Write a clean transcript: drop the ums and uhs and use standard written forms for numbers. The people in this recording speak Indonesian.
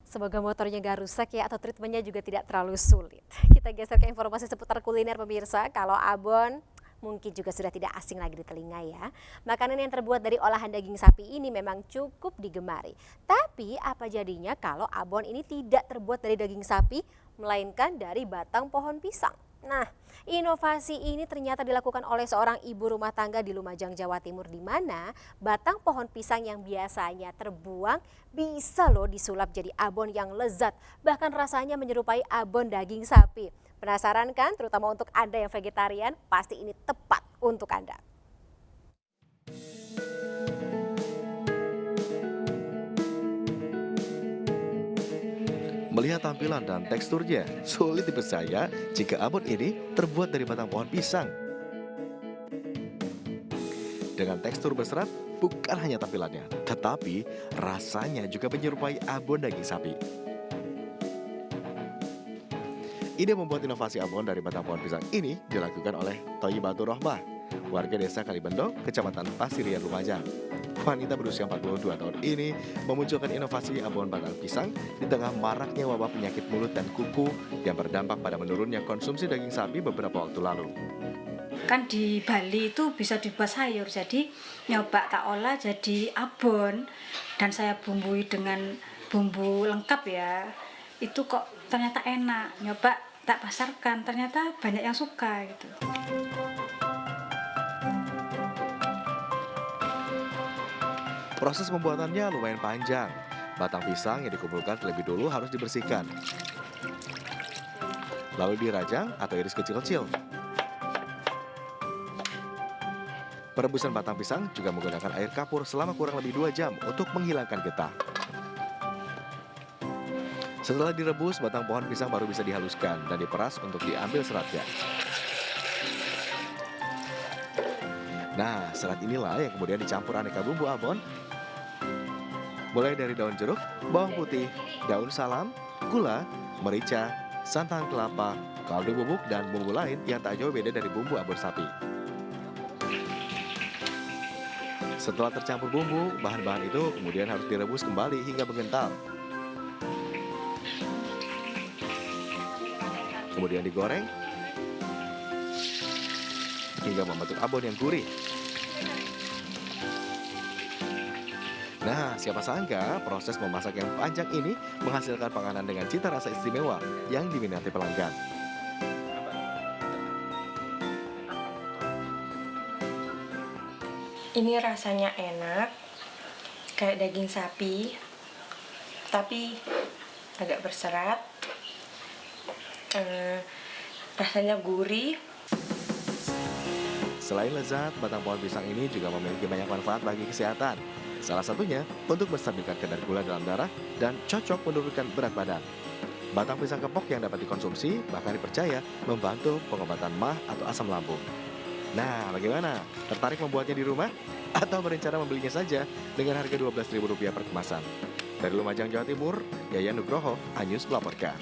Semoga motornya gak rusak ya atau treatmentnya juga tidak terlalu sulit. Kita geser ke informasi seputar kuliner pemirsa. Kalau abon mungkin juga sudah tidak asing lagi di telinga ya. Makanan yang terbuat dari olahan daging sapi ini memang cukup digemari. Tapi apa jadinya kalau abon ini tidak terbuat dari daging sapi melainkan dari batang pohon pisang? Nah, inovasi ini ternyata dilakukan oleh seorang ibu rumah tangga di Lumajang, Jawa Timur, di mana batang pohon pisang yang biasanya terbuang bisa loh disulap jadi abon yang lezat, bahkan rasanya menyerupai abon daging sapi. Penasaran kan? Terutama untuk Anda yang vegetarian, pasti ini tepat untuk Anda. Melihat tampilan dan teksturnya, sulit dipercaya jika abon ini terbuat dari batang pohon pisang. Dengan tekstur berserat, bukan hanya tampilannya, tetapi rasanya juga menyerupai abon daging sapi. Ide membuat inovasi abon dari batang pohon pisang ini dilakukan oleh Thayyibatur Rohmah, warga desa Kalibendo, Kecamatan Pasirian, Lumajang. Wanita berusia 42 tahun ini memunculkan inovasi abon batang pisang di tengah maraknya wabah penyakit mulut dan kuku yang berdampak pada menurunnya konsumsi daging sapi beberapa waktu lalu. Kan di Bali itu bisa dibuat sayur, jadi nyoba tak olah jadi abon dan saya bumbui dengan bumbu lengkap ya. Itu kok ternyata enak, nyoba tak pasarkan, ternyata banyak yang suka gitu. Proses pembuatannya lumayan panjang. Batang pisang yang dikumpulkan terlebih dulu harus dibersihkan. Lalu dirajang atau iris kecil-kecil. Perebusan batang pisang juga menggunakan air kapur selama kurang lebih 2 jam untuk menghilangkan getah. Setelah direbus, batang pohon pisang baru bisa dihaluskan dan diperas untuk diambil seratnya. Nah, serat inilah yang kemudian dicampur aneka bumbu abon, mulai dari daun jeruk, bawang putih, daun salam, gula, merica, santan kelapa, kaldu bubuk, dan bumbu lain yang tak jauh beda dari bumbu abon sapi. Setelah tercampur bumbu, bahan-bahan itu kemudian harus direbus kembali hingga mengental. Kemudian digoreng hingga membentuk abon yang gurih. Nah, siapa sangka proses memasak yang panjang ini menghasilkan panganan dengan cita rasa istimewa yang diminati pelanggan. Ini rasanya enak, kayak daging sapi, tapi agak berserat. Rasanya gurih. Selain lezat, batang pohon pisang ini juga memiliki banyak manfaat bagi kesehatan. Salah satunya untuk menstabilkan kadar gula dalam darah dan cocok menurunkan berat badan. Batang pisang kepok yang dapat dikonsumsi bahkan dipercaya membantu pengobatan MAH atau asam lambung. Nah, bagaimana? Tertarik membuatnya di rumah? Atau berencana membelinya saja dengan harga Rp12.000 per kemasan? Dari Lumajang, Jawa Timur, Yayan Nugroho, Anyus melaporkan.